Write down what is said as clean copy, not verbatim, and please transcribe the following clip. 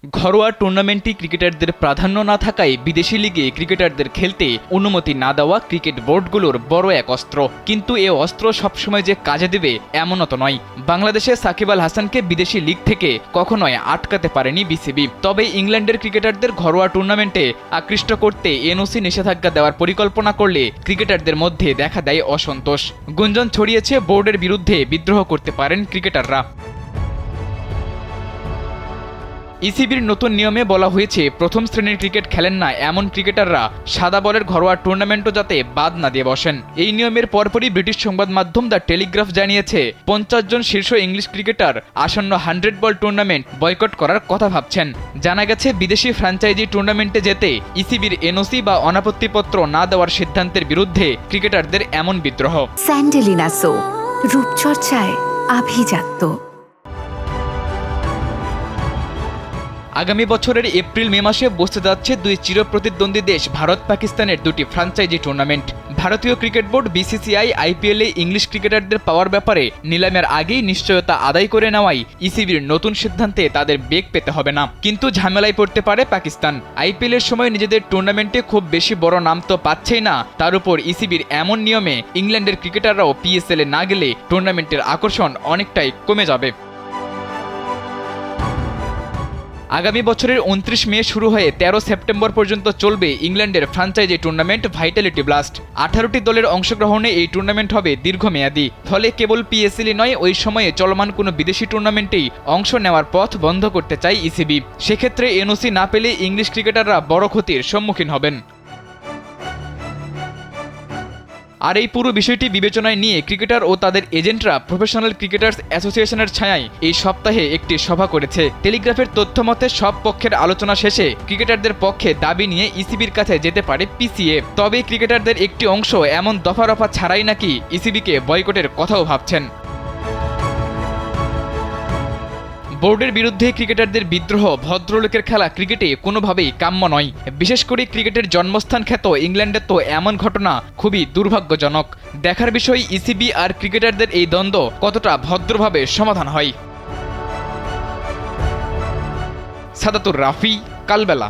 ঘরোয়া টুর্নামেন্টে ক্রিকেটারদের প্রাধান্য না থাকায় বিদেশি লিগে ক্রিকেটারদের খেলতে অনুমতি না দেওয়া ক্রিকেট বোর্ডগুলোর বড় এক অস্ত্র। কিন্তু এ অস্ত্র সবসময় যে কাজে দেবে এমনও তো নয়। বাংলাদেশে সাকিব আল হাসানকে বিদেশি লিগ থেকে কখনোই আটকাতে পারেনি বিসিবি। তবে ইংল্যান্ডের ক্রিকেটারদের ঘরোয়া টুর্নামেন্টে আকৃষ্ট করতে এনওসি নিষেধাজ্ঞা দেওয়ার পরিকল্পনা করলে ক্রিকেটারদের মধ্যে দেখা দেয় অসন্তোষ। গুঞ্জন ছড়িয়েছে বোর্ডের বিরুদ্ধে বিদ্রোহ করতে পারেন ক্রিকেটাররা। ইসিবির নতুন নিয়মে বলা হয়েছে প্রথম শ্রেণীর ক্রিকেট খেলেন না এমন ক্রিকেটাররা সাদা বলের ঘরোয়া টুর্নামেন্টও যাতে বাদ না দিয়ে বসেন। এই নিয়মের পরপরই ব্রিটিশ সংবাদ মাধ্যম দ্য টেলিগ্রাফ জানিয়েছে 50 জন শীর্ষ ইংলিশ ক্রিকেটার আসন্ন 100 বল টুর্নামেন্ট বয়কট করার কথা ভাবছেন। জানা গেছে বিদেশি ফ্র্যাঞ্চাইজি টুর্নামেন্টে যেতে ইসিবির এনওসি বা অনাপত্তিপত্র না দেওয়ার সিদ্ধান্তের বিরুদ্ধে ক্রিকেটারদের এমন বিদ্রোহ। স্যান্ডেলিনা সো, রূপচর্চায় আভিজাত্য। আগামী বছরের এপ্রিল মে মাসে বসতে যাচ্ছে দুই চিরপ্রতিদ্বন্দ্বী দেশ ভারত পাকিস্তানের দুটি ফ্র্যাঞ্চাইজি টুর্নামেন্ট। ভারতীয় ক্রিকেট বোর্ড বিসিসিআই আইপিএলে ইংলিশ ক্রিকেটারদের পাওয়ার ব্যাপারে নিলামের আগেই নিশ্চয়তা আদায় করে নেওয়ায় ইসিবির নতুন সিদ্ধান্তে তাদের বেগ পেতে হবে না। কিন্তু ঝামেলায় পড়তে পারে পাকিস্তান। আইপিএলের সময় নিজেদের টুর্নামেন্টে খুব বেশি বড় নাম তো পাচ্ছেই না, তার উপর ইসিবির এমন নিয়মে ইংল্যান্ডের ক্রিকেটাররাও পিএসএলে না গেলে টুর্নামেন্টের আকর্ষণ অনেকটাই কমে যাবে। আগামী বছরের 29 মে শুরু হয়ে 13 সেপ্টেম্বর পর্যন্ত চলবে ইংল্যান্ডের ফ্র্যাঞ্চাইজি টুর্নামেন্ট ভাইটালিটি ব্লাস্ট। 18টি দলের অংশগ্রহণে এই টুর্নামেন্ট হবে দীর্ঘমেয়াদী। ফলে কেবল পিএসএলই নয়, ওই সময়ে চলমান কোনো বিদেশি টুর্নামেন্টেই অংশ নেওয়ার পথ বন্ধ করতে চায় ইসিবি। সেক্ষেত্রে এনওসি না পেলে ইংলিশ ক্রিকেটাররা বড় ক্ষতির সম্মুখীন হবেন। আর এই পুরো বিষয়টি বিবেচনায় নিয়ে ক্রিকেটার ও তাদের এজেন্টরা প্রফেশনাল ক্রিকেটার্স অ্যাসোসিয়েশনের ছায়ায় এই সপ্তাহে একটি সভা করেছে। টেলিগ্রাফের তথ্য মতে সব পক্ষের আলোচনা শেষে ক্রিকেটারদের পক্ষে দাবি নিয়ে ইসিবির কাছে যেতে পারে পিসিএ। তবে ক্রিকেটারদের একটি অংশ এমন দফা রফা ছাড়াই নাকি ইসিবিকে বয়কটের কথাও ভাবছেন। বোর্ডের বিরুদ্ধে ক্রিকেটারদের বিদ্রোহ ভদ্রলোকের খেলা ক্রিকেটে কোনোভাবেই কাম্য নয়। বিশেষ করে ক্রিকেটের জন্মস্থান খ্যাত ইংল্যান্ডে তো এমন ঘটনা খুবই দুর্ভাগ্যজনক। দেখার বিষয় ইসিবি আর ক্রিকেটারদের এই দ্বন্দ্ব কতটা ভদ্রভাবে সমাধান হয়। সাদাতুর রাফি, কালবেলা।